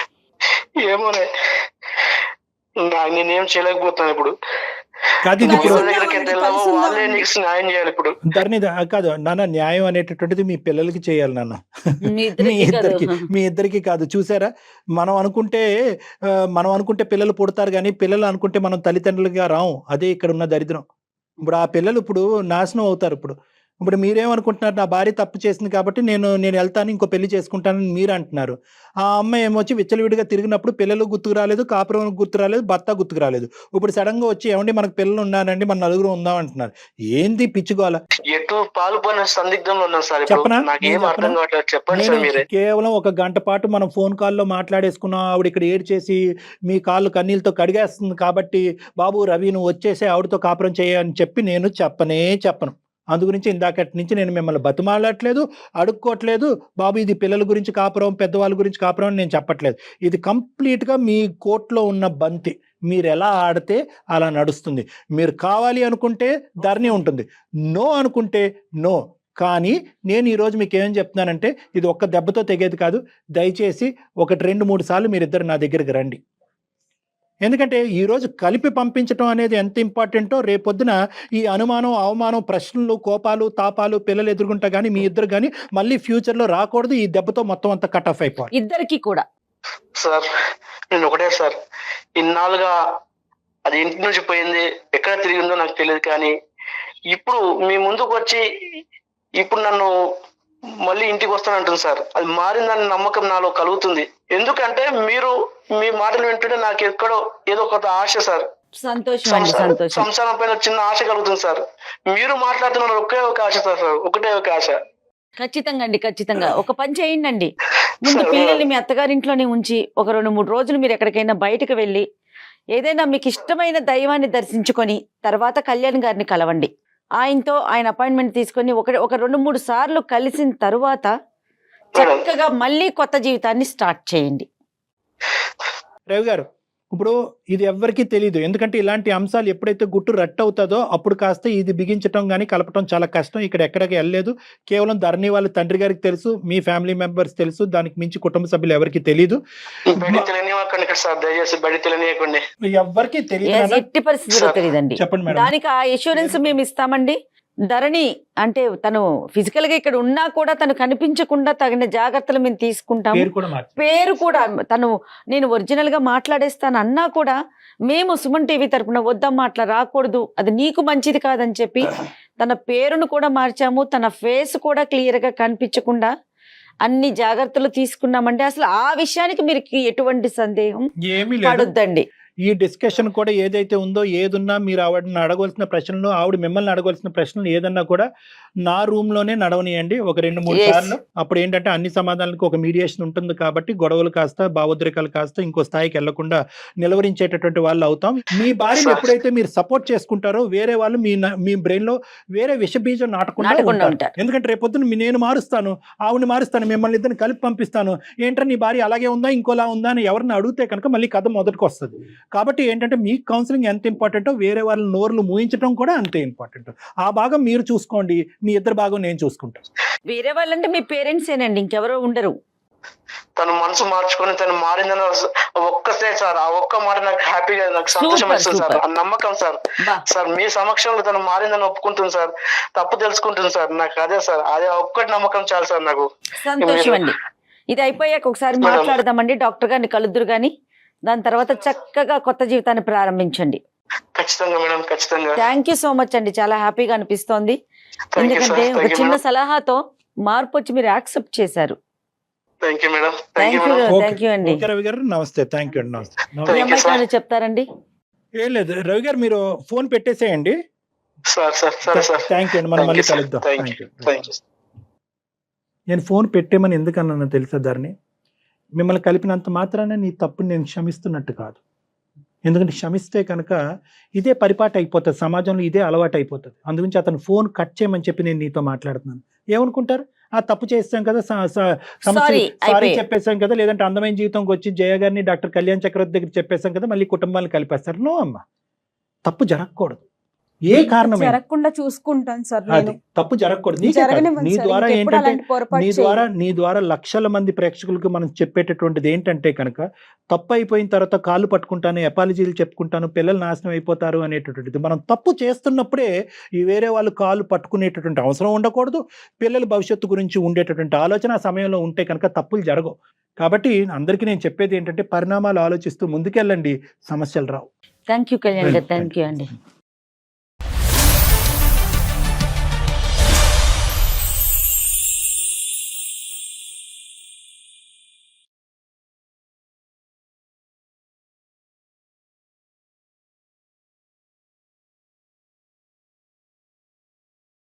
ఏమోనే, నేనేం చేయలేకపోతాను ఇప్పుడు. కాదు ఇది ఇప్పుడు వాళ్ళే నీకు న్యాయం చేయాలి ఇప్పుడు. ధరణి కాదు నాన్న, న్యాయం అనేటటువంటిది మీ పిల్లలకి చేయాలి నాన్న, మీ ఇద్దరికి కాదు. చూసారా, మనం అనుకుంటే పిల్లలు పుడతారు కానీ పిల్లలు అనుకుంటే మనం తల్లిదండ్రులుగా రాము. అదే ఇక్కడ ఉన్న దరిద్రం. ఇప్పుడు ఆ పిల్లలు ఇప్పుడు నాశనం అవుతారు. ఇప్పుడు ఇప్పుడు మీరేమనుకుంటున్నారు, నా భార్య తప్పు చేసింది కాబట్టి నేను వెళ్తాను, ఇంకో పెళ్లి చేసుకుంటానని మీరు అంటున్నారు. ఆ అమ్మాయి ఏమొచ్చి విచ్చలవిడిగా తిరిగినప్పుడు పిల్లలు గుర్తుకు రాలేదు, కాపురం గుర్తు రాలేదు, భర్త గుర్తుకు రాలేదు. ఇప్పుడు సడన్ గా వచ్చి ఏమండి మనకు పిల్లలు ఉన్నానండి, మన నలుగురు ఉందాం అంటున్నారు. ఏంది పిచ్చుకోవాల? ఎటు పాల్పోయిన సందిగ్ధంలో ఉన్నాను సార్. ఇప్పుడు చెప్పనా? నాకు ఏం నేను అర్థం చెప్పనా? కావట్లేదు, చెప్పండి సార్ మీరే. కేవలం 1 గంట పాటు మనం ఫోన్ కాల్లో మాట్లాడేసుకున్నాం, ఆవిడ ఇక్కడ ఏడ్చేసి మీ కాళ్ళు కన్నీళ్ళతో కడిగేస్తుంది కాబట్టి బాబు రవి నువ్వు వచ్చేసి ఆవిడతో కాపురం చేయని చెప్పి నేను చెప్పను. అందు గురించి ఇందాకటి నుంచి నేను మిమ్మల్ని బతిమాలట్లేదు, అడుక్కోవట్లేదు, బాబు ఇది పిల్లల గురించి కాపురం, పెద్దవాళ్ళ గురించి కాపురం అని నేను చెప్పట్లేదు. ఇది కంప్లీట్గా మీ కోర్టులో ఉన్న బంతి. మీరు ఎలా ఆడితే అలా నడుస్తుంది. మీరు కావాలి అనుకుంటే ధరణి ఉంటుంది, నో అనుకుంటే నో. కానీ నేను ఈరోజు మీకు ఏం చెప్తున్నానంటే ఇది ఒక్క దెబ్బతో తెగేది కాదు. దయచేసి 1, 2, 3 సార్లు మీరిద్దరు నా దగ్గరికి రండి. ఎందుకంటే ఈరోజు కలిపి పంపించడం అనేది ఎంత ఇంపార్టెంటో రేపొద్దున ఈ అనుమానం, అవమానం, ప్రశ్నలు, కోపాలు, తాపాలు పిల్లలు ఎదుర్కొంటా కానీ మీ ఇద్దరు కానీ మళ్ళీ ఫ్యూచర్లో రాకూడదు. ఈ దెబ్బతో మొత్తం అంతా కట్ ఆఫ్ అయిపోవాలి ఇద్దరికి కూడా. సార్ నేను ఒకటే సార్, ఇన్నాళ్ళుగా అది ఇంటి నుంచి పోయింది, ఎక్కడ తిరిగిందో నాకు తెలియదు. కానీ ఇప్పుడు మీ ముందుకు వచ్చి ఇప్పుడు నన్ను మళ్ళీ ఇంటికి వస్తానంటుంది సార్. అది మారిందని నమ్మకం నాలో కలుగుతుంది. ఎందుకంటే మీరు మీ మాటలు వింటుంటే నాకు ఎక్కడో ఏదో ఒక ఆశ సార్. సంతోషం అండి, సంతోషం. సంసారం పైన చిన్న ఆశ కలుగుతుంది సార్. మీరు మాట్లాడుతున్నారు ఒకే ఒక ఆశ సార్, ఒకటే ఒక ఆశ. ఖచ్చితంగా అండి, ఖచ్చితంగా. ఒక పని చేయండి, ముందు పిల్లల్ని మీ అత్తగారింట్లోనే ఉంచి 1, 2, 3 రోజులు మీరు ఎక్కడికైనా బయటకు వెళ్ళి ఏదైనా మీకు ఇష్టమైన దైవాన్ని దర్శించుకొని తర్వాత కళ్యాణ్ గారిని కలవండి. ఆయనతో ఆయన అపాయింట్మెంట్ తీసుకొని ఒక 2, 3 సార్లు కలిసిన తరువాత చక్కగా మళ్ళీ కొత్త జీవితాన్ని స్టార్ట్ చేయండి. రవి గారు, ఇప్పుడు ఇది ఎవ్వరికీ తెలియదు. ఎందుకంటే ఇలాంటి అంశాలు ఎప్పుడైతే గుట్టు రట్టు అవుతుందో అప్పుడు కాస్త ఇది బిగించడం కానీ కలపటం చాలా కష్టం. ఇక్కడ ఎక్కడికి వెళ్ళలేదు. కేవలం ధరణి వాళ్ళ తండ్రి గారికి తెలుసు, మీ ఫ్యామిలీ మెంబర్స్ తెలుసు, దానికి మించి కుటుంబ సభ్యులు ఎవరికి తెలియదు. ఎవరికి తెలియదు, ఎట్టి పరిస్థితుల్లో తెలియదండి. చెప్పండి మేడం. దానికి ఆ ఇన్సూరెన్స్ మేము ఇస్తామండి. ధరణి అంటే తను ఫిజికల్ గా ఇక్కడ ఉన్నా కూడా తను కనిపించకుండా తగిన జాగ్రత్తలు మేము తీసుకుంటాము. పేరు కూడా తను నేను ఒరిజినల్ గా మాట్లాడేస్తాను అన్నా కూడా మేము సుమన్ టీవీ తరపున వద్దమ్మా అట్లా రాకూడదు, అది నీకు మంచిది కాదని చెప్పి తన పేరును కూడా మార్చాము. తన ఫేస్ కూడా క్లియర్ గా కనిపించకుండా అన్ని జాగ్రత్తలు తీసుకున్నామండి. అసలు ఆ విషయానికి మీరు ఎటువంటి సందేహం పడొద్దండి. ఈ డిస్కషన్ కూడా ఏదైతే ఉందో, ఏదున్నా మీరు ఆవిడని అడగవలసిన ప్రశ్నలు, ఆవిడ మిమ్మల్ని అడగవలసిన ప్రశ్నలు ఏదన్నా కూడా నా రూమ్ లోనే నడవనియండి 1, 2, 3 సార్లు. అప్పుడు ఏంటంటే అన్ని సమాధానాలకు ఒక మీడియేషన్ ఉంటుంది కాబట్టి గొడవలు కాస్త, భావోద్రేకాలు కాస్త ఇంకో స్థాయికి వెళ్లకుండా నిలవరించేటటువంటి వాళ్ళు అవుతాం. మీ భార్యను ఎప్పుడైతే మీరు సపోర్ట్ చేసుకుంటారో వేరే వాళ్ళు మీ బ్రెయిన్ లో వేరే విషబీజం నాటకుండా ఉంటారు. ఎందుకంటే రేపొద్దున నేను మారుస్తాను, ఆవిడని మారుస్తాను, మిమ్మల్ని ఇద్దరిని కలిపి పంపిస్తాను, ఏంటంటే నీ భార్య అలాగే ఉందా ఇంకోలా ఉందా అని ఎవరిని అడిగితే కనుక మళ్ళీ కథ మొదటికి వస్తుంది. కాబట్టి ఏంటంటే మీ కౌన్సిలింగ్ ఎంత ఇంపార్టెంటో వేరే వాళ్ళ నోర్లు మూయించడం కూడా అంతే ఇంపార్టెంట్. ఆ భాగం మీరు చూసుకోండి, మీ ఇద్దరు భాగం నేను చూసుకుంటాను. వేరే వాళ్ళంటే మీ పేరెంట్స్ ఏనండి, ఇంకెవరో ఉండరు. తను మనసు మార్చుకొని తను మారిందని ఒక్కసే సార్, ఆ ఒక్క మాట నాకు హ్యాపీగా, నాకు సంతోషం ఇస్తుంది సార్. ఆ నమ్మకం సార్. సార్ మీ సమక్షంలో తను మారిందని ఒప్పుకుంటుంది సార్, తప్పు తెలుసుకుంటుంది సార్. నాకు అదే సార్, అదే ఒక్కటి నమ్మకం చాలు సార్ నాకు. సంతోషం అండి. ఇది అయిపోయాక ఒకసారి మాట్లాడదామండి, డాక్టర్ గారిని కలుద్దురు గాని. దాని తర్వాత చక్కగా కొత్త జీవితాన్ని ప్రారంభించండి. ఖచ్చితంగా మేడం, ఖచ్చితంగా. థ్యాంక్ యూ సో మచ్ అండి, చాలా హ్యాపీగా అనిపిస్తోంది. ఎందుకంటే ఒక చిన్న సలహాతో మార్పు వచ్చి మీరు యాక్సెప్ట్ చేశారు. Thank you madam. Thank you అండి. రవి గారు నమస్తే. థ్యాంక్ యూ అండి. నమస్తే. చెప్తారండి. ఏం లేదు రవి గారు, మీరు ఫోన్ పెట్టేసేయండి. థ్యాంక్ యూ అండి, మనం మళ్ళీ కలుద్దాం. నేను ఫోన్ పెట్టేమని ఎందుకన్నా తెలుసా ధరణి, మిమ్మల్ని కలిపినంత మాత్రాన నీ తప్పుని నేను క్షమిస్తున్నట్టు కాదు. ఎందుకంటే క్షమిస్తే కనుక ఇదే పరిపాటి అయిపోతుంది, సమాజంలో ఇదే అలవాటు అయిపోతుంది. అందుగురించి అతను ఫోన్ కట్ చేయమని చెప్పి నేను నీతో మాట్లాడుతున్నాను. ఏమనుకుంటారు, ఆ తప్పు చేస్తాం కదా, సారీ చెప్పేసాం కదా, లేదంటే అందమైన జీవితంకి వచ్చి జయ గారిని డాక్టర్ కళ్యాణ్ చక్రవర్తి దగ్గర చెప్పేసాం కదా, మళ్ళీ కుటుంబాలను కలిపేస్తారు. నో అమ్మా, తప్పు జరగకూడదు. ఏ కారణం జరగకుండా చూసుకుంటాను సార్. తప్పు జరగకూడదు. నీ ద్వారా ఏంటంటే నీ ద్వారా లక్షల మంది ప్రేక్షకులకు మనం చెప్పేటటువంటిది ఏంటంటే కనుక, తప్పు అయిపోయిన తర్వాత కాళ్ళు పట్టుకుంటాను, అపాలజీలు చెప్పుకుంటాను, పిల్లలు నాశనం అయిపోతారు అనేటటువంటిది. మనం తప్పు చేస్తున్నప్పుడే ఈ వేరే వాళ్ళు కాళ్ళు పట్టుకునేటటువంటి అవసరం ఉండకూడదు. పిల్లల భవిష్యత్తు గురించి ఉండేటటువంటి ఆలోచన ఆ సమయంలో ఉంటే కనుక తప్పులు జరగవు. కాబట్టి అందరికీ నేను చెప్పేది ఏంటంటే పరిణామాలు ఆలోచిస్తూ ముందుకెళ్ళండి, సమస్యలు రావు. థ్యాంక్ యూ కళ్యాణ్ గారు, థ్యాంక్ యూ అండి.